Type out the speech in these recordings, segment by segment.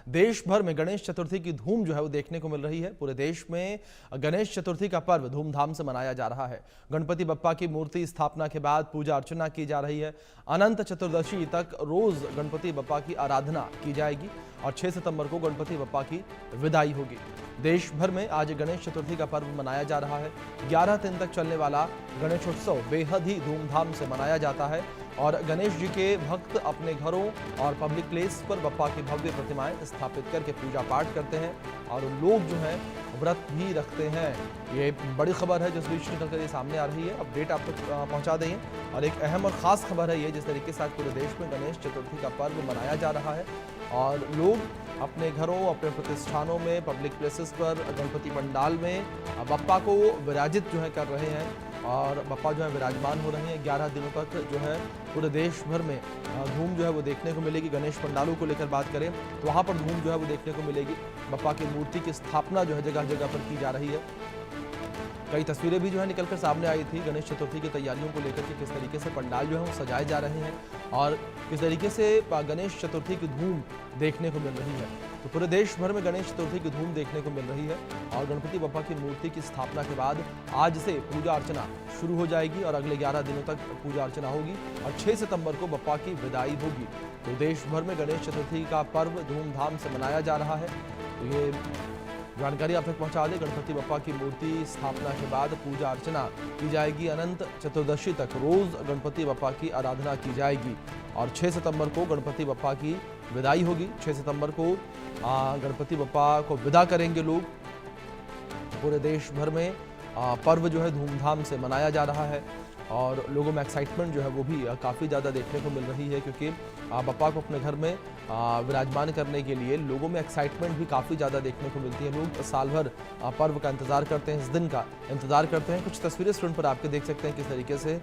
देश भर में गणेश चतुर्थी की धूम जो है वो देखने को मिल रही है। पूरे देश में गणेश चतुर्थी का पर्व धूमधाम से मनाया जा रहा है। गणपति बप्पा की मूर्ति स्थापना के बाद पूजा अर्चना की जा रही है। अनंत चतुर्दशी तक रोज गणपति बप्पा की आराधना की जाएगी और 6 सितंबर को गणपति बप्पा की विदाई होगी। देश भर में आज गणेश चतुर्थी का पर्व मनाया जा रहा है। 11 दिन तक चलने वाला गणेशोत्सव बेहद ही धूमधाम से मनाया जाता है और गणेश जी के भक्त अपने घरों और पब्लिक प्लेस पर बप्पा की भव्य प्रतिमाएं स्थापित करके पूजा पाठ करते हैं और लोग जो हैं व्रत भी रखते हैं। ये बड़ी खबर है जिस बीच निकल कर ये सामने आ रही है। अपडेट आप तक पहुंचा देंगे और एक अहम और खास खबर है ये, जिस तरीके से आज पूरे देश में गणेश चतुर्थी का पर्व मनाया जा रहा है और लोग अपने घरों, अपने प्रतिष्ठानों में, पब्लिक प्लेसेस पर, गणपति पंडाल में बप्पा को विराजित जो है कर रहे हैं और बप्पा जो है विराजमान हो रहे हैं। 11 दिनों तक जो है पूरे देश भर में धूम जो है वो देखने को मिलेगी। गणेश पंडालों को लेकर बात करें तो वहाँ पर धूम जो है वो देखने को मिलेगी। बप्पा की मूर्ति की स्थापना जो है जगह जगह पर की जा रही है। कई तस्वीरें भी जो है निकलकर सामने आई थी गणेश चतुर्थी की तैयारियों को लेकर के, किस तरीके से पंडाल जो है वो सजाए जा रहे हैं और किस तरीके से गणेश चतुर्थी की धूम देखने को मिल रही है। तो पूरे देश भर में गणेश चतुर्थी की धूम देखने को मिल रही है और गणपति बप्पा की मूर्ति की स्थापना के बाद आज से पूजा अर्चना शुरू हो जाएगी और अगले 11 दिनों तक पूजा अर्चना होगी और 6 सितंबर को बप्पा की विदाई होगी। तो देश भर में गणेश चतुर्थी का पर्व धूमधाम से मनाया जा रहा है। तो ये जानकारी आप तक पहुंचा दें। गणपति बप्पा की मूर्ति स्थापना के बाद पूजा अर्चना की जाएगी। अनंत चतुर्दशी तक रोज गणपति बप्पा की आराधना की जाएगी और 6 सितंबर को गणपति बप्पा की विदाई होगी। 6 सितंबर को गणपति बप्पा को विदा करेंगे लोग। पूरे देश भर में पर्व जो है धूमधाम से मनाया जा रहा है और लोगों में एक्साइटमेंट जो है वो भी काफ़ी ज़्यादा देखने को मिल रही है, क्योंकि बप्पा को अपने घर में विराजमान करने के लिए लोगों में एक्साइटमेंट भी काफ़ी ज़्यादा देखने को मिलती है। लोग साल भर पर्व का इंतज़ार करते हैं, इस दिन का इंतज़ार करते हैं। कुछ तस्वीरें स्क्रीन पर आपके देख सकते हैं किस तरीके से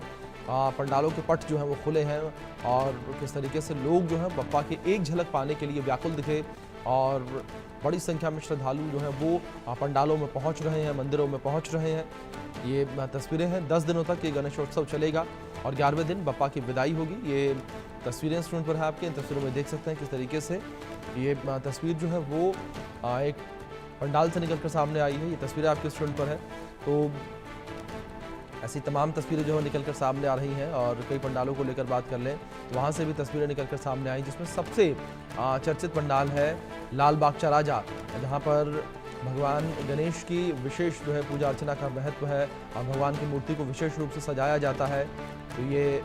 पंडालों के पट जो हैं वो खुले हैं और किस तरीके से लोग जो हैं बप्पा की एक झलक पाने के लिए व्याकुल दिखे और बड़ी संख्या में श्रद्धालु जो हैं वो पंडालों में पहुंच रहे हैं, मंदिरों में पहुंच रहे हैं। ये तस्वीरें हैं। 10 दिनों तक ये गणेशोत्सव चलेगा और 11वें दिन बप्पा की विदाई होगी। ये तस्वीरें स्क्रीन पर है आपके, इन तस्वीरों में देख सकते हैं किस तरीके से ये तस्वीर जो है वो एक पंडाल से निकल कर सामने आई है। ये तस्वीरें आपके स्क्रीन पर है। तो ऐसी तमाम तस्वीरें जो है निकल कर सामने आ रही हैं और कई पंडालों को लेकर बात कर लें तो वहाँ से भी तस्वीरें निकल कर सामने आई, जिसमें सबसे चर्चित पंडाल है लाल बागचा राजा, जहाँ पर भगवान गणेश की विशेष जो है पूजा अर्चना का महत्व है और भगवान की मूर्ति को विशेष रूप से सजाया जाता है। तो ये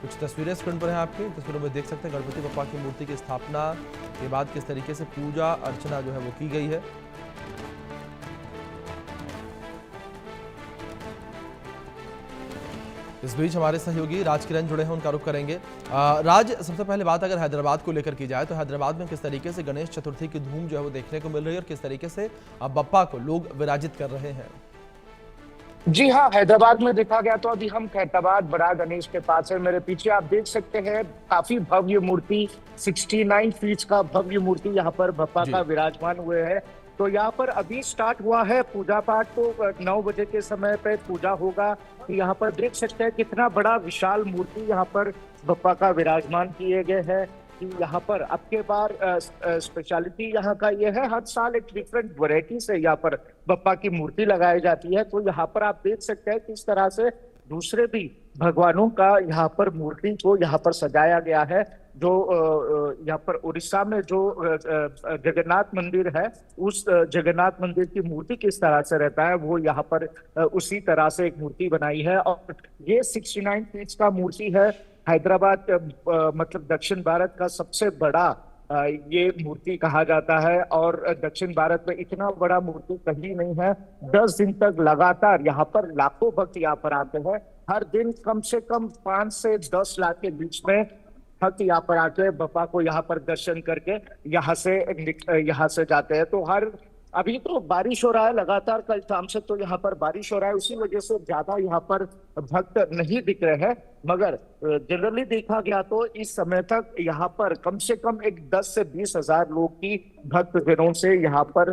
कुछ तस्वीरें स्क्रीन पर हैं आपके, तस्वीरों में देख सकते हैं गणपति बप्पा की मूर्ति की स्थापना के बाद किस तरीके से पूजा अर्चना जो है वो की गई है। इस बीच हमारे सहयोगी राज किरण जुड़े हैं, उनका रुख करेंगे। राज, सबसे पहले बात अगर हैदराबाद को लेकर की जाए तो हैदराबाद में किस तरीके से गणेश चतुर्थी की धूम जो है वो देखने को मिल रही है और किस तरीके से बप्पा को लोग विराजित कर रहे हैं? जी हाँ, हैदराबाद में देखा गया तो अभी हम खैरताबाद बड़ा गणेश के पास है। मेरे पीछे आप देख सकते हैं काफी भव्य मूर्ति, 69 फीट का भव्य मूर्ति यहाँ पर बप्पा का विराजमान हुए है। तो यहाँ पर अभी स्टार्ट हुआ है पूजा पाठ, तो 9 बजे के समय पे पूजा होगा। यहाँ पर देख सकते हैं कितना बड़ा विशाल मूर्ति यहाँ पर बप्पा का विराजमान किए गए हैं। यहाँ पर अब के बार स्पेशलिटी यहाँ का ये है, हर साल एक डिफरेंट वैरायटी से यहाँ पर बप्पा की मूर्ति लगाई जाती है। तो यहाँ पर आप देख सकते हैं किस तरह से दूसरे भी भगवानों का यहाँ पर मूर्ति को यहाँ पर सजाया गया है। जो यहाँ पर उड़ीसा में जो जगन्नाथ मंदिर है, उस जगन्नाथ मंदिर की मूर्ति किस तरह से रहता है वो यहाँ पर उसी तरह से एक मूर्ति बनाई है। और ये 69 फीट का मूर्ति है। हैदराबाद मतलब दक्षिण भारत का सबसे बड़ा ये मूर्ति कहा जाता है और दक्षिण भारत में इतना बड़ा मूर्ति कहीं नहीं है। 10 दिन तक लगातार यहाँ पर लाखों भक्त यहाँ पर आते हैं। हर दिन कम से कम 5 से 10 लाख के बीच में भक्त यहाँ पर आके बप्पा को यहाँ पर दर्शन करके यहाँ से जाते हैं। तो अभी तो बारिश हो रहा है लगातार, कल शाम से तो यहाँ पर बारिश हो रहा है, उसी वजह से ज्यादा यहाँ पर भक्त नहीं दिख रहे हैं। मगर जनरली देखा गया तो इस समय तक यहाँ पर कम से कम एक 10 से 20 हजार लोग की भक्त जनों से यहाँ पर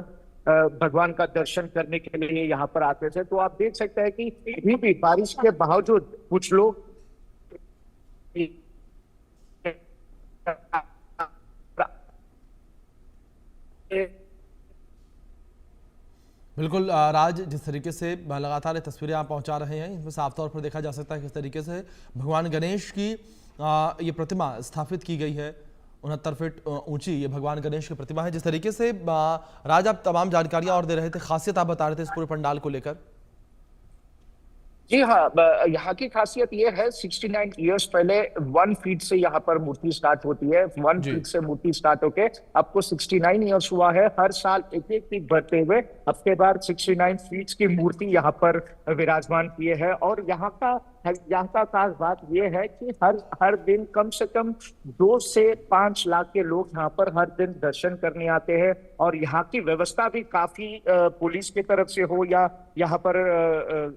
भगवान का दर्शन करने के लिए यहाँ पर आते थे। तो आप देख सकते हैं कि अभी भी बारिश के बावजूद कुछ लोग बिल्कुल राज, जिस तरीके से लगातार ये तस्वीरें आप पहुंचा रहे हैं, इसमें साफ तौर पर देखा जा सकता है किस तरीके से भगवान गणेश की ये प्रतिमा स्थापित की गई है। 69 फीट ऊंची ये भगवान गणेश की प्रतिमा है। जिस तरीके से राज आप तमाम जानकारियां और दे रहे थे, खासियत आप बता रहे थे इस पूरे पंडाल को लेकर। जी हाँ, यहाँ की खासियत ये है 69 इयर्स पहले 1 फीट से यहाँ पर मूर्ति स्टार्ट होती है। 1 जी फीट से मूर्ति स्टार्ट होके आपको 69 इयर्स हुआ है। हर साल एक एक फीट बढ़ते हुए अब के बाद 69 फीट की मूर्ति यहाँ पर विराजमान किए है। और यहाँ का खास बात यह है कि हर दिन कम से कम 2 से 5 लाख के लोग यहाँ पर हर दिन दर्शन करने आते हैं। और यहाँ की व्यवस्था भी काफी पुलिस की तरफ से हो या यहाँ पर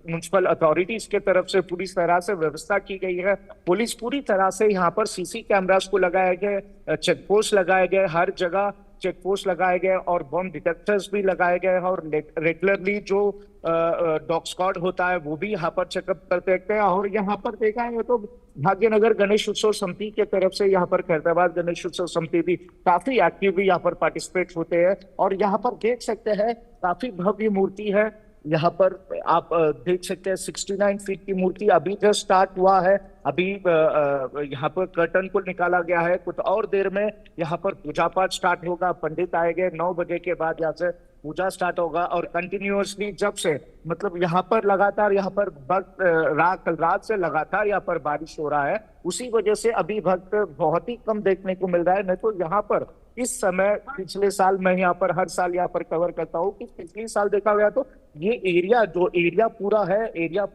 म्युनिसिपल अथॉरिटीज के तरफ से पूरी तरह से व्यवस्था की गई है। पुलिस पूरी तरह से यहाँ पर सीसी कैमरास को लगाए गए, चेक पोस्ट लगाए गए, हर जगह चेक पोस्ट लगाए गए और बम डिटेक्टर्स भी लगाए गए हैं। और रेगुलरली जो डॉग स्क्वाड होता है वो भी यहाँ पर चेकअप करते रहते हैं। और यहाँ पर देखा है तो भाग्यनगर गणेश उत्सव समिति के तरफ से यहाँ पर खैरताबाद गणेश उत्सव समिति भी काफी एक्टिवली यहाँ पर पार्टिसिपेट होते हैं। और यहाँ पर देख सकते हैं काफी भव्य मूर्ति है। यहाँ पर आप देख सकते हैं 69 फीट की मूर्ति अभी जस्ट स्टार्ट हुआ है। अभी यहाँ पर कर्टन को निकाला गया है। कुछ और देर में यहाँ पर पूजा पाठ स्टार्ट होगा। पंडित आएंगे 9 बजे के बाद यहाँ से पूजा स्टार्ट होगा। और कंटिन्यूअसली जब से मतलब यहाँ पर लगातार यहाँ पर भक्त कल रात से लगातार यहाँ पर बारिश हो रहा है, उसी वजह से अभी भक्त बहुत ही कम देखने को मिल रहा है। नहीं तो यहाँ पर इस समय पिछले साल मैं यहाँ पर हर साल यहाँ पर कवर करता हूँ कि पिछले साल देखा गया तो ये एरिया पूरा है, एरिया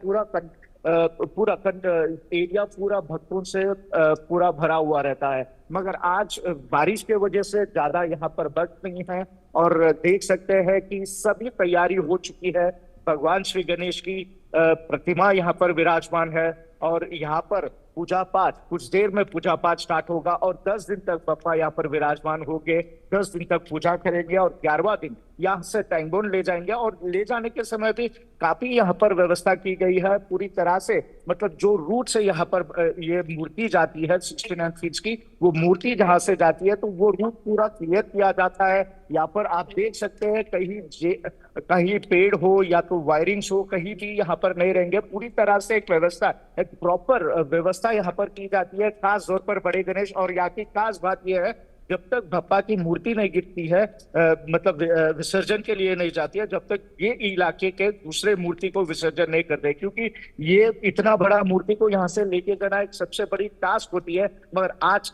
पूरा भक्तों से पूरा भरा हुआ रहता है। मगर आज बारिश के वजह से ज्यादा यहाँ पर भक्त नहीं है। और देख सकते हैं कि सभी तैयारी हो चुकी है। भगवान श्री गणेश की प्रतिमा यहाँ पर विराजमान है। और यहाँ पर पूजा पाठ कुछ देर में पूजा पाठ स्टार्ट होगा और 10 दिन तक बप्पा यहाँ पर विराजमान होंगे। 10 दिन तक पूजा करेंगे और 11वां दिन यहाँ से टैंगबोन ले जाएंगे। और ले जाने के समय भी काफी यहाँ पर व्यवस्था की गई है पूरी तरह से। मतलब जो रूट से यहाँ पर ये मूर्ति जाती है 69 फीट की, वो मूर्ति जहां से जाती है तो वो रूट पूरा क्लियर किया जाता है। यहाँ पर आप देख सकते हैं कहीं पेड़ हो या तो वायरिंग्स हो, कहीं भी यहाँ पर नहीं रहेंगे। पूरी तरह से एक प्रॉपर व्यवस्था यहाँ पर की जाती है, खास तौर पर बड़े गणेश। और यहाँ की खास बात यह है जब तक बप्पा की मूर्ति नहीं गिरती है, मतलब विसर्जन के लिए नहीं जाती है, जब तक ये इलाके के दूसरे मूर्ति को विसर्जन नहीं करते। क्योंकि ये इतना बड़ा मूर्ति को यहाँ से लेके जाना एक सबसे बड़ी टास्क होती है। मगर आज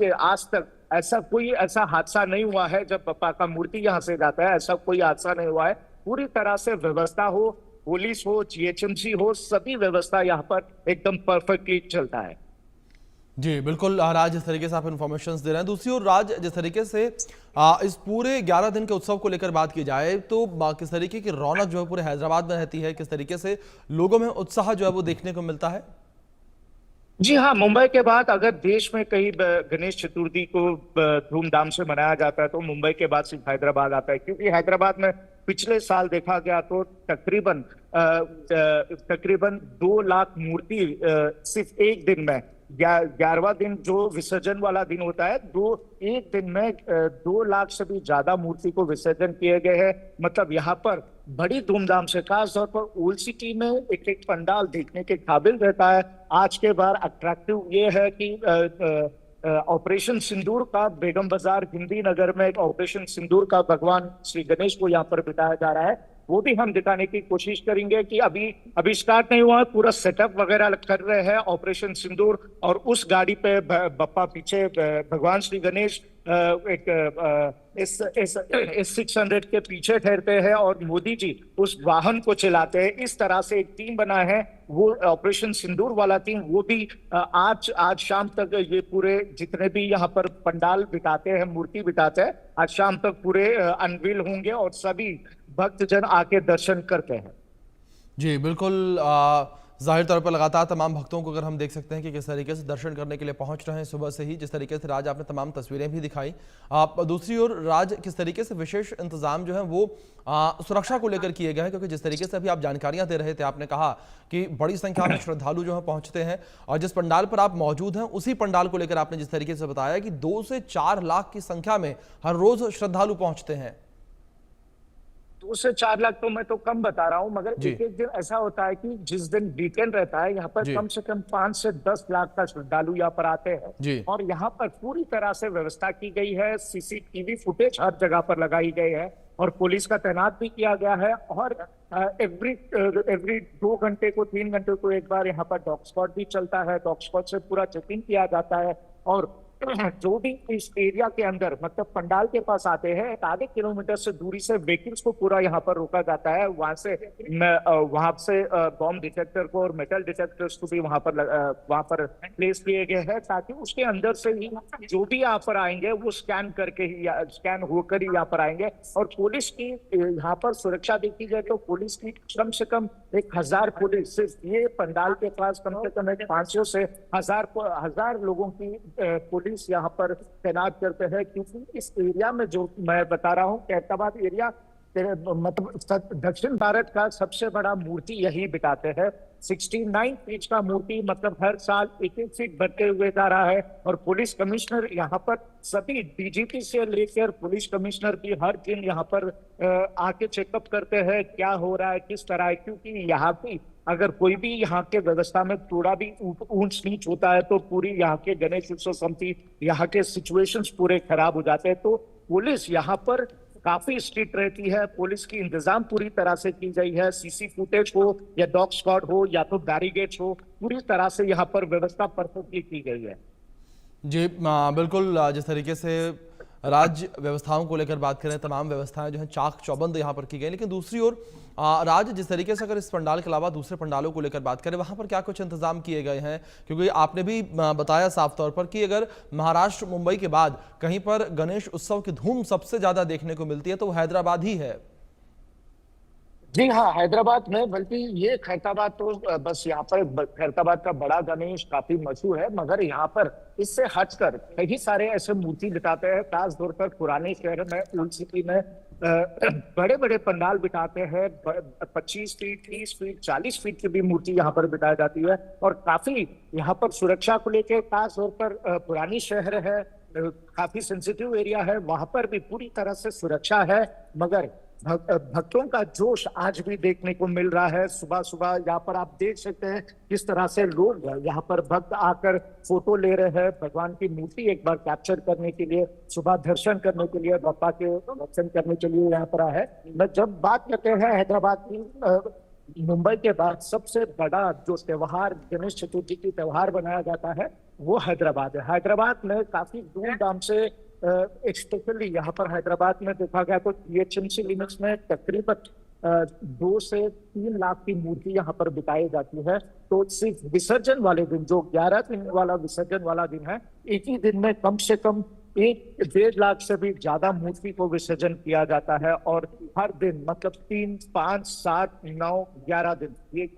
तक ऐसा हादसा नहीं हुआ है जब बप्पा का मूर्ति यहाँ से जाता है। ऐसा कोई हादसा नहीं हुआ है। पूरी तरह से व्यवस्था हो, पुलिस हो, GHMC हो, सभी व्यवस्था यहाँ पर एकदम परफेक्टली चलता है। जी बिल्कुल राज, जिस तरीके से आप इन्फॉर्मेशन दे रहे हैं। दूसरी ओर राज, जिस तरीके से इस पूरे 11 दिन के उत्सव को लेकर बात की जाए तो किस तरीके की रौनक जो है पूरे हैदराबाद में रहती है, किस तरीके से लोगों में उत्साह जो है वो देखने को मिलता है? जी हाँ, मुंबई के बाद अगर देश में कहीं गणेश चतुर्थी को धूमधाम से मनाया जाता है तो मुंबई के बाद सिर्फ हैदराबाद आता है। क्योंकि हैदराबाद में पिछले साल देखा गया तो तकरीबन 2 लाख मूर्ति सिर्फ एक दिन में, 11वां दिन जो विसर्जन वाला दिन होता है, एक दिन में 2 लाख से भी ज्यादा मूर्ति को विसर्जन किए गए हैं। मतलब यहाँ पर बड़ी धूमधाम से, खास तौर पर ओल्ड सिटी में एक एक पंडाल देखने के काबिल रहता है। आज के बार अट्रैक्टिव ये है कि ऑपरेशन सिंदूर का बेगम बाजार हिंदी नगर में एक ऑपरेशन सिंदूर का भगवान श्री गणेश को यहाँ पर बिताया जा रहा है। वो भी हम दिखाने की कोशिश करेंगे कि अभी स्टार्ट नहीं हुआ है, पूरा सेटअप वगैरह कर रहे हैं ऑपरेशन सिंदूर। और उस गाड़ी पे बप्पा पीछे भगवान श्री गणेश इस 600 के पीछे ठहरते हैं और मोदी जी उस वाहन को चलाते हैं। इस तरह से एक टीम बना है, वो ऑपरेशन सिंदूर वाला टीम। वो भी आज शाम तक ये पूरे जितने भी यहाँ पर पंडाल बिठाते हैं, मूर्ति बिठाते हैं, आज शाम तक पूरे अनवील होंगे और सभी भक्तजन आके दर्शन करते हैं। जी बिल्कुल, जाहिर तौर पर लगातार तमाम भक्तों को अगर हम देख सकते हैं कि किस तरीके से दर्शन करने के लिए पहुंच रहे हैं सुबह से ही, जिस तरीके से राज आपने तमाम तस्वीरें भी दिखाई। दूसरी ओर राज, किस तरीके से विशेष इंतजाम जो है वो सुरक्षा को लेकर किए गए हैं? क्योंकि जिस तरीके से अभी आप जानकारियां दे रहे थे, आपने कहा कि बड़ी संख्या में श्रद्धालु जो है पहुंचते हैं और जिस पंडाल पर आप मौजूद हैं उसी पंडाल को लेकर आपने जिस तरीके से बताया कि 2 से 4 लाख की संख्या में हर रोज श्रद्धालु पहुंचते हैं। 2 से 4 लाख तो मैं तो कम बता रहा हूँ, मगर जी एक एक दिन ऐसा होता है कि जिस दिन वीकेंड रहता है यहाँ पर जी कम से कम 5 से 10 लाख का श्रद्धालु यहाँ पर आते हैं। जी और यहाँ पर पूरी तरह से व्यवस्था की गई है, सीसीटीवी फुटेज हर जगह पर लगाई गई है और पुलिस का तैनात भी किया गया है। और एवरी 2 घंटे को 3 घंटे को एक बार यहाँ पर डॉग स्क्वाड भी चलता है। डॉग स्क्वाड से पूरा चेकिंग किया जाता है और जो भी इस एरिया के अंदर मतलब पंडाल के पास आते हैं, एक आधे किलोमीटर से दूरी से व्हीकल्स को पूरा यहाँ पर रोका जाता है। वहां से बॉम्ब डिटेक्टर को और मेटल डिटेक्टर्स को भी वहां पर प्लेस किए गए हैं, ताकि उसके अंदर से ही जो भी यहाँ पर आएंगे वो स्कैन होकर ही यहाँ पर आएंगे। और पुलिस की यहाँ पर सुरक्षा देखी जाए तो पुलिस की कम से कम 1000 पुलिस सिर्फ ये पंडाल के पास कम से कम 500 से 1000 लोगों की पुलिस यहाँ पर तैनात करते हैं, क्योंकि इस एरिया में जो मैं बता रहा हूँ कैरताबाद एरिया मतलब दक्षिण भारत का सबसे बड़ा मूर्ति यही बिठाते हैं। 69 फीट का मूर्ति मतलब हर साल 1-1 फीट बढ़ते हुए जा रहा है। और पुलिस कमिश्नर यहाँ पर सभी डीजीपी से लेकर पुलिस कमिश्नर भी हर दिन यहाँ पर आके चेकअप करते हैं क्या हो रहा है, किस तरह है, क्योंकि यहाँ की अगर कोई भी यहाँ के व्यवस्था में थोड़ा भी ऊंच नीच होता है तो पूरी यहाँ के गणेश उत्सव समिति यहाँ के सिचुएशंस पूरे खराब हो जाते हैं। तो पुलिस यहाँ पर काफी स्ट्रिक्ट रहती है, पुलिस की इंतजाम पूरी तरह से की गई है। सीसी फुटेज हो या डॉग स्क्वाड हो या तो बैरिगेड्स हो, पूरी तरह से यहाँ पर व्यवस्था परफेक्टली की गई है। जी बिल्कुल, जिस तरीके से राज्य व्यवस्थाओं को लेकर बात करें, तमाम व्यवस्थाएं जो है चाक चौबंद यहाँ पर की गई, लेकिन दूसरी ओर राज्य जिस तरीके से अगर इस पंडाल के अलावा दूसरे पंडालों को लेकर बात करें, वहां पर क्या कुछ इंतजाम किए गए हैं? क्योंकि आपने भी बताया साफ तौर पर कि अगर महाराष्ट्र मुंबई के बाद कहीं पर गणेश उत्सव की धूम सबसे ज्यादा देखने को मिलती है तो वो हैदराबाद ही है। जी हाँ, हैदराबाद में, बल्कि ये खैरताबाद तो बस यहाँ पर खैरताबाद का बड़ा गणेश काफी मशहूर है, मगर यहाँ पर इससे हटकर कई सारे ऐसे मूर्ति बिठाते हैं। खास तौर पर पुराने शहर में ओल्ड सिटी में बड़े बड़े पंडाल बिठाते हैं। 25 फीट 30 फीट 40 फीट की भी मूर्ति यहाँ पर बिठाई जाती है। और काफी यहाँ पर सुरक्षा को लेकर, खास तौर पर पुरानी शहर है, काफी सेंसिटिव एरिया है, वहां पर भी पूरी तरह से सुरक्षा है। मगर भक्तों का जोश आज भी देखने को मिल रहा है। सुबह सुबह यहाँ पर आप देख सकते हैं किस तरह से लोग यहाँ पर भक्त आकर फोटो ले रहे हैं भगवान की मूर्ति एक बार कैप्चर करने के लिए, सुबह दर्शन करने के लिए, बापा के दर्शन करने के लिए यहाँ पर है। मैं जब बात करते हैं हैदराबाद की, मुंबई के बाद सबसे बड़ा जो त्योहार गणेश चतुर्थी की त्योहार बनाया जाता है वो हैदराबाद है। हैदराबाद में काफी धूमधाम से स्पेशली यहाँ पर हैदराबाद में देखा गया तो जीएचएमसी लिमिट्स में तकरीबन 2 से 3 लाख की मूर्ति यहाँ पर बिताई जाती है। तो सिर्फ विसर्जन वाले दिन, जो 11 दिन वाला विसर्जन वाला दिन है, एक ही दिन में कम से कम 1-1.5 लाख से भी ज्यादा मूर्ति को विसर्जन किया जाता है। और हर दिन मतलब 3, 5, 7, 9, 11 दिन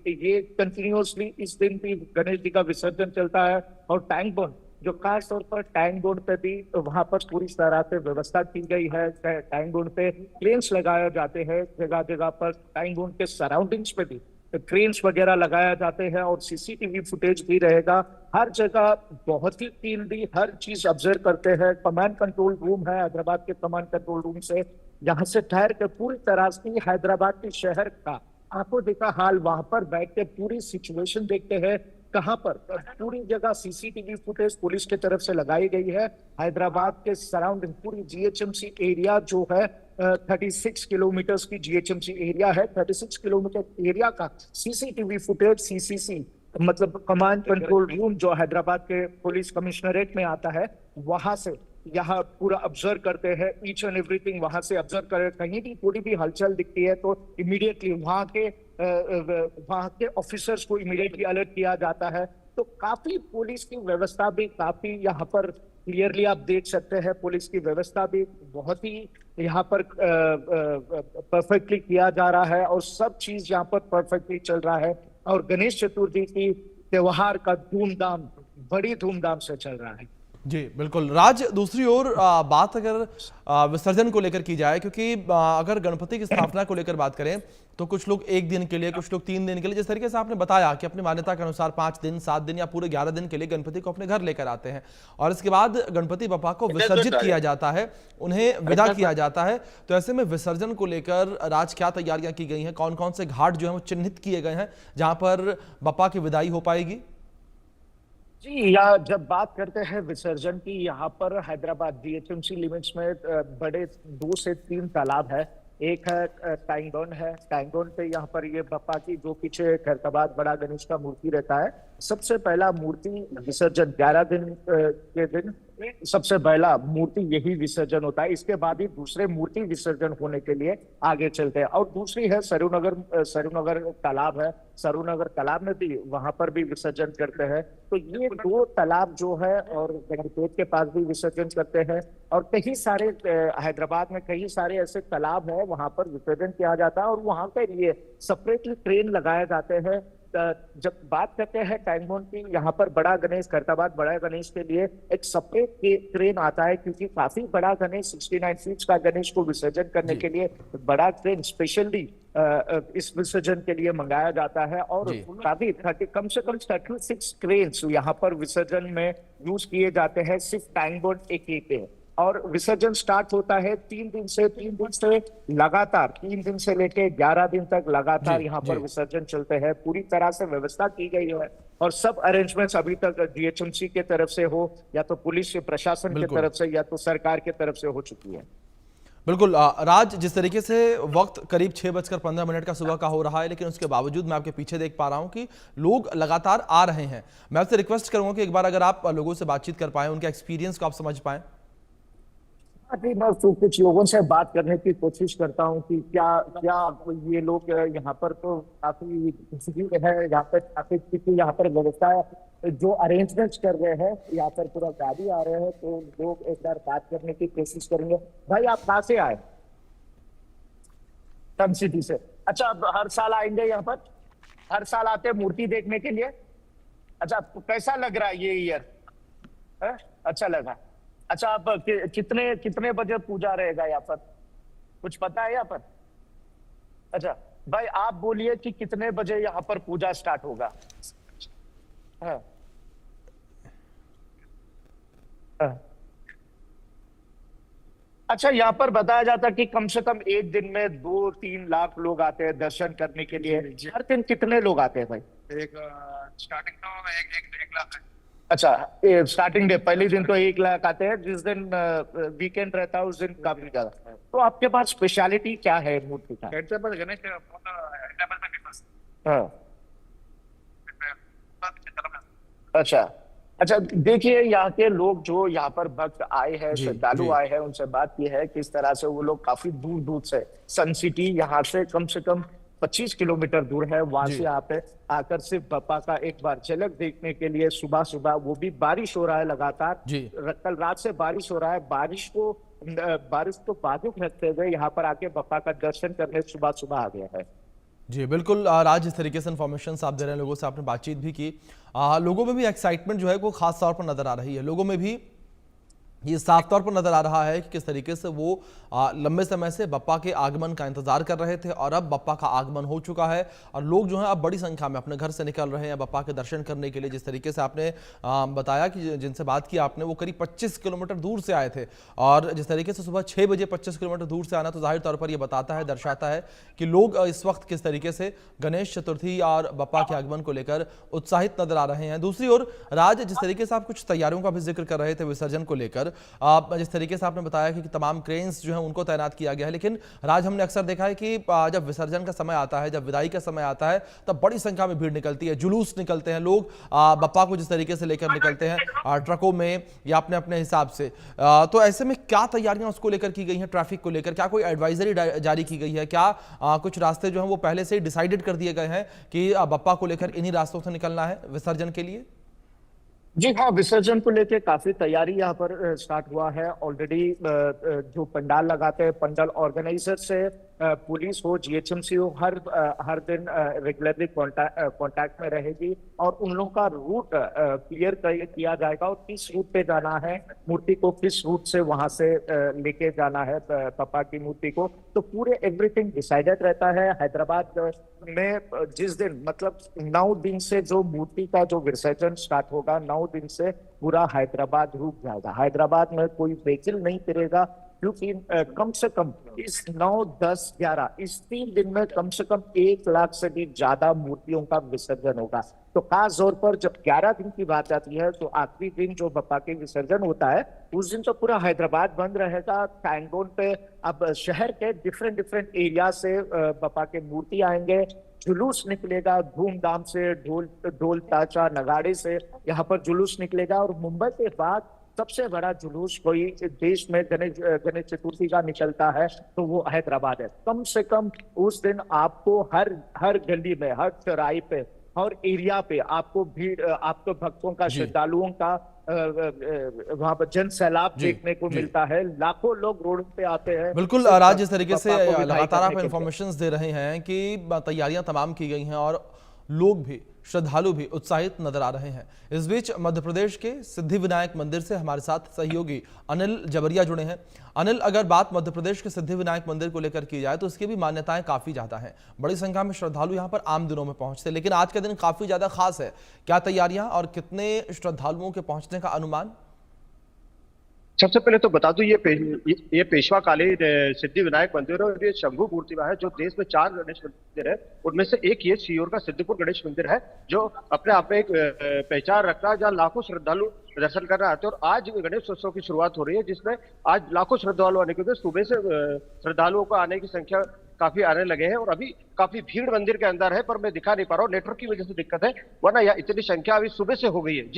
ये कंटिन्यूअसली इस दिन भी गणेश जी का विसर्जन चलता है। और टैंक बॉन्ड, जो खास तौर पर टैंक बोर्ड पे भी वहां पर पूरी तरह से व्यवस्था की गई है। टैंक बोर्ड पे क्रेन्स लगाए जाते हैं, जगह जगह पर टैंक बोर्ड के सराउंडिंग्स पे भी क्रेन्स वगैरह लगाया जाते हैं। और सीसीटीवी फुटेज भी रहेगा हर जगह, बहुत ही क्लीनली हर चीज ऑब्जर्व करते हैं। कमांड कंट्रोल रूम है हैदराबाद के कमांड कंट्रोल रूम से, यहाँ से ठहर के पूरी तरह से हैदराबाद के शहर का आंखों देखा हाल वहां पर बैठ के पूरी सिचुएशन देखते हैं। कहां पर पूरी जगह सीसीटीवी फुटेज पुलिस की तरफ से लगाई गई है। हैदराबाद के सराउंडिंग पूरी जीएचएमसी एरिया जो है 36 किलोमीटर की जीएचएमसी एरिया है। 36 किलोमीटर एरिया का सीसीटीवी फुटेज, सीसीसी मतलब कमांड कंट्रोल रूम जो हैदराबाद के पुलिस कमिश्नरेट में आता है, वहां से यहाँ पूरा ऑब्जर्व करते हैं। ईच एंड एवरीथिंग वहां से ऑब्जर्व करे, कहीं भी थोड़ी भी हलचल दिखती है तो इमीडिएटली वहां के ऑफिसर्स को इमीडिएटली अलर्ट किया जाता है। तो काफी पुलिस की व्यवस्था भी काफी यहाँ पर क्लियरली आप देख सकते हैं। पुलिस की व्यवस्था भी बहुत ही यहाँ पर परफेक्टली किया जा रहा है और सब चीज यहाँ पर परफेक्टली चल रहा है। और गणेश चतुर्थी की त्योहार का धूमधाम, बड़ी धूमधाम से चल रहा है। जी बिल्कुल राज, दूसरी ओर बात अगर विसर्जन को लेकर की जाए, क्योंकि अगर गणपति की स्थापना को लेकर बात करें तो कुछ लोग 1 दिन के लिए, कुछ लोग 3 दिन के लिए, जिस तरीके से आपने बताया कि अपनी मान्यता के अनुसार 5 दिन, 7 दिन या पूरे 11 दिन के लिए गणपति को अपने घर लेकर आते हैं और इसके बाद गणपति बप्पा को विसर्जित किया जाता है, उन्हें विदा किया जाता है। तो ऐसे में विसर्जन को लेकर राज क्या तैयारियां की गई हैं, कौन कौन से घाट जो है वो चिन्हित किए गए हैं जहां पर बप्पा की विदाई हो पाएगी? जी, या जब बात करते हैं विसर्जन की, यहाँ पर हैदराबाद जीएचएमसी लिमिट्स में बड़े 2 से 3 तालाब है। एक है टैंगोन है, टैंगोन पे यहाँ पर ये बप्पा की जो पीछे खैरताबाद बड़ा गणेश का मूर्ति रहता है, सबसे पहला मूर्ति विसर्जन 11 दिन के दिन सबसे पहला मूर्ति यही विसर्जन होता है। इसके बाद ही दूसरे मूर्ति विसर्जन होने के लिए आगे चलते हैं। और दूसरी है सरूनगर तालाब है, सरूनगर तालाब में भी वहां पर भी विसर्जन करते हैं। तो ये 2 तालाब जो है, और गंगटोट के पास भी विसर्जन करते हैं, और कई सारे हैदराबाद में कई सारे ऐसे तालाब है, वहां पर विसर्जन किया जाता है और वहां के लिए सेपरेटली ट्रेन लगाए जाते हैं। जब बात करते हैं टैंगोन की, यहाँ पर बड़ा गणेश, खैरताबाद बड़ा गणेश के लिए एक सेपरेट ट्रेन आता है, क्योंकि काफी बड़ा गणेश 69 फीट का गणेश को विसर्जन करने के लिए बड़ा ट्रेन स्पेशली इस विसर्जन के लिए मंगाया जाता है। और काफी कम से कम 36 ट्रेन यहाँ पर विसर्जन में यूज किए जाते हैं, सिर्फ टैंगोन एक ही पे। और विसर्जन स्टार्ट होता है 3 दिन से लगातार 3 दिन से लेके 11 दिन तक लगातार यहाँ पर विसर्जन चलते हैं। पूरी तरह से व्यवस्था की गई है और सब अरेंजमेंट्स अभी तक जीएचएमसी के तरफ से हो, या तो पुलिस प्रशासन की तरफ से, या तो सरकार की तरफ से हो चुकी है। बिल्कुल राज, जिस तरीके से वक्त करीब 6:15 का सुबह का हो रहा है, लेकिन उसके बावजूद मैं आपके पीछे देख पा रहा हूं कि लोग लगातार आ रहे हैं। मैं आपसे रिक्वेस्ट करूंगा कि एक बार अगर आप लोगों से बातचीत कर पाए, उनके एक्सपीरियंस को आप समझ पाए। मैं तो कुछ लोगों से बात करने की कोशिश करता हूँ कि क्या क्या ये लोग यहाँ पर तो काफी भीड़ है, यहाँ पर काफी यहाँ पर व्यवस्था जो अरेंजमेंट्स कर रहे हैं, यहाँ पर पूरा गाड़ी आ रहे हैं, तो लोग एक बार बात करने की कोशिश करेंगे। भाई आप कहाँ से आए? सन सिटी से। अच्छा, अब हर साल आएंगे यहाँ पर? हर साल आते हैं मूर्ति देखने के लिए? अच्छा, आपको कैसा लग रहा है ये ईयर? अच्छा लगा। अच्छा, आप कितने बजे पूजा रहेगा यहाँ पर? कुछ पता है यहाँ पर? अच्छा भाई, आप बोलिए कि कितने बजे यहाँ पर पूजा स्टार्ट होगा? हाँ। हाँ। अच्छा, यहाँ पर बताया जाता है कि कम से कम एक दिन में 2-3 लाख लोग आते हैं दर्शन करने के लिए। हर दिन कितने लोग आते हैं भाई? स्टार्टिंग तो एक लाख है। अच्छा, स्टार्टिंग डे पहले दिन तो 1 लाख आते हैं, जिस दिन वीकेंड रहता है उस दिन काफी ज्यादा। तो आपके पास स्पेशलिटी क्या है मूर्ति का? गणेश हाँ। अच्छा अच्छा, देखिए यहाँ के लोग जो यहाँ पर भक्त आए हैं, श्रद्धालु आए हैं, उनसे बात की है किस तरह से वो लोग काफी दूर दूर से, सन सिटी यहाँ से कम 25 किलोमीटर दूर है, वहां से आते आकर सिर्फ बप्पा का एक बार झलक देखने के लिए सुबह सुबह, वो भी बारिश हो रहा है लगातार, कल रात से बारिश हो रहा है, बारिश को बाजुक रखते हुए यहाँ पर आके बप्पा का दर्शन करने सुबह सुबह आ गया है। जी बिल्कुल राज, जिस तरीके से इन्फॉर्मेशन आप दे रहे हैं, लोगों से आपने बातचीत भी की, लोगों में भी एक्साइटमेंट जो है वो खास तौर पर नजर आ रही है। लोगों में भी ये साफ तौर पर नजर आ रहा है कि किस तरीके से वो लंबे समय से बप्पा के आगमन का इंतजार कर रहे थे और अब बप्पा का आगमन हो चुका है और लोग जो हैं अब बड़ी संख्या में अपने घर से निकल रहे हैं बप्पा के दर्शन करने के लिए। जिस तरीके से आपने बताया कि जिनसे बात की आपने, वो करीब 25 किलोमीटर दूर से आए थे और जिस तरीके से सुबह 6 बजे 25 किलोमीटर दूर से आना, तो जाहिर तौर पर यह बताता है, दर्शाता है कि लोग इस वक्त किस तरीके से गणेश चतुर्थी और बप्पा के आगमन को लेकर उत्साहित नजर आ रहे हैं। दूसरी ओर राज, जिस तरीके से आप कुछ तैयारियों का भी जिक्र कर रहे थे विसर्जन को लेकर, जिस तरीके से आपने बताया कि तमाम क्रेन्स जो हैं उनको तैनात किया गया है, लेकिन राज हमने अक्सर देखा है कि जब विसर्जन का समय आता है, जब विदाई का समय आता है, तब बड़ी संख्या में भीड़ निकलती है, जुलूस निकलते हैं, लोग बप्पा को जिस तरीके से लेकर निकलते हैं ट्रकों में या अपने अपने हिसाब से। तो ऐसे में क्या तैयारियां उसको लेकर की गई हैं, ट्रैफिक को लेकर? क्या कोई एडवाइजरी जारी की गई है? क्या कुछ रास्ते जो हैं वो पहले से ही डिसाइडेड कर दिए गए हैं कि बप्पा को लेकर इन्हीं रास्तों से निकलना है विसर्जन के लिए? जी हाँ, विसर्जन को लेकर काफी तैयारी यहाँ पर स्टार्ट हुआ है ऑलरेडी। जो पंडाल लगाते हैं, पंडाल ऑर्गेनाइजर से पुलिस हो, जीएचएमसी हो, हर दिन रेगुलरली कांटेक्ट में रहेगी और उन लोगों का रूट क्लियर किया जाएगा और किस रूट पे जाना है, मूर्ति को किस रूट से वहां से लेके जाना है पापा की मूर्ति को। तो पूरे एवरीथिंग डिसाइडेड रहता है। हैदराबाद में जिस दिन मतलब 9 दिन से जो मूर्ति का जो विसर्जन स्टार्ट होगा, 9 दिन से पूरा हैदराबाद रुक जाएगा। हैदराबाद में कोई व्हीकल नहीं फिरेगा क्योंकि कम से कम इस 9, 10, 11 इस 3 दिन में कम से कम 1 लाख से भी ज्यादा मूर्तियों का विसर्जन होगा। तो खास तौर पर जब 11 दिन की बात आती है तो आखिरी दिन जो बप्पा के विसर्जन होता है उस दिन तो पूरा हैदराबाद बंद रहेगा। टैंगोन पे अब शहर के डिफरेंट एरिया से बप्पा के मूर्ति आएंगे, जुलूस निकलेगा धूमधाम से, ढोल ताशा नगाड़े से यहाँ पर जुलूस निकलेगा। और मुंबई के बाद सबसे बड़ा जुलूस कोई देश में गणेश चतुर्थी का निकलता है तो वो हैदराबाद है। कम से कम उस दिन आपको हर गली में, हर चौराहे पे और एरिया पे आपको भीड़, आपको भक्तों का, श्रद्धालुओं का वहां पर जन सैलाब देखने को मिलता है। लाखों लोग रोड पे आते हैं। बिल्कुल राज, जिस तरीके से लगातार आप इंफॉर्मेशन दे रहे हैं कि तैयारियां तमाम की गई हैं और लोग भी, श्रद्धालु भी उत्साहित नजर आ रहे हैं। इस बीच मध्य प्रदेश के सिद्धि विनायक मंदिर से हमारे साथ सहयोगी अनिल जबरिया जुड़े हैं। अनिल, अगर बात मध्य प्रदेश के सिद्धि विनायक मंदिर को लेकर की जाए तो इसकी भी मान्यताएं काफी ज्यादा हैं। बड़ी संख्या में श्रद्धालु यहां पर आम दिनों में पहुंचते, लेकिन आज का दिन काफी ज्यादा खास है। क्या तैयारियां और कितने श्रद्धालुओं के पहुंचने का अनुमान? सबसे पहले तो बता दूं ये पेशवाकालीन सिद्धि विनायक मंदिर है और ये शंभू मूर्ति है जो देश में 4 गणेश मंदिर है। उनमें से एक ये सीहोर का सिद्धपुर गणेश मंदिर है जो अपने आप में एक पहचान रखता है, जहाँ लाखों श्रद्धालु दर्शन करने आते हैं। और आज गणेश उत्सव की शुरुआत हो रही है जिसमें आज लाखों श्रद्धालु आने के, सुबह से श्रद्धालुओं को आने की संख्या काफी आने लगे हैं और अभी काफी भीड़ मंदिर के अंदर है, पर मैं दिखा नहीं पा रहा हूँ, नेटवर्क की वजह से दिक्कत है, वरना यहाँ इतनी संख्या अभी सुबह से हो गई है।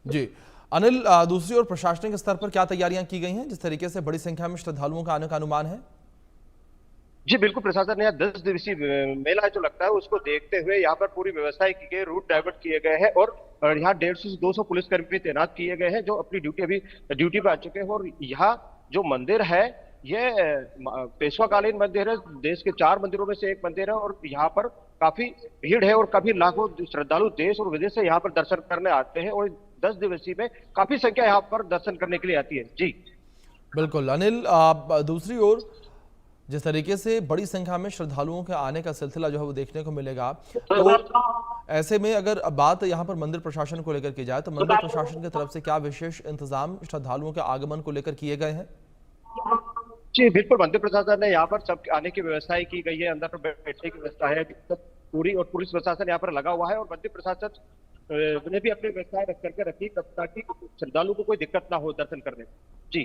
जी अनिल, दूसरी ओर प्रशासनिक स्तर पर क्या तैयारियां की गई हैं जिस तरीके से बड़ी संख्या में श्रद्धालुओं का आने का अनुमान है? जी बिल्कुल, प्रशासन ने यहाँ 10 दिवसीय मेला जो लगता है उसको देखते हुए यहाँ पर पूरी व्यवस्थाएं की गई, रूट डाइवर्ट किए गए हैं और यहाँ 150 से 200 पुलिसकर्मी तैनात किए गए हैं जो अपनी ड्यूटी पे आ चुके हैं। और यहाँ जो मंदिर है ये पेशवाकालीन मंदिर है, देश के 4 मंदिरों में से एक मंदिर है और यहाँ पर काफी भीड़ है और काफी लाखों श्रद्धालु देश और विदेश से यहाँ पर दर्शन करने आते हैं और 10 दिवसीय में काफी संख्या यहाँ पर दर्शन करने के लिए आती है। जी बिल्कुल अनिल, दूसरी ओर जिस तरीके से बड़ी संख्या में श्रद्धालुओं के आने का सिलसिला जो है वो देखने को मिलेगा, तो ऐसे में अगर बात यहाँ पर मंदिर प्रशासन को लेकर की जाए तो मंदिर प्रशासन की तरफ से क्या विशेष इंतजाम श्रद्धालुओं के आगमन को लेकर किए गए हैं? जी बिल्कुल, मंदिर प्रशासन ने यहाँ पर सब आने की व्यवस्थाएं की गई है, अंदर पर बैठने की व्यवस्था है पूरी और पुलिस प्रशासन यहाँ पर लगा हुआ है और मंदिर प्रशासन ने भी अपनी व्यवस्थाएं रख करके रखी ताकि श्रद्धालु को कोई दिक्कत ना हो दर्शन करने में। जी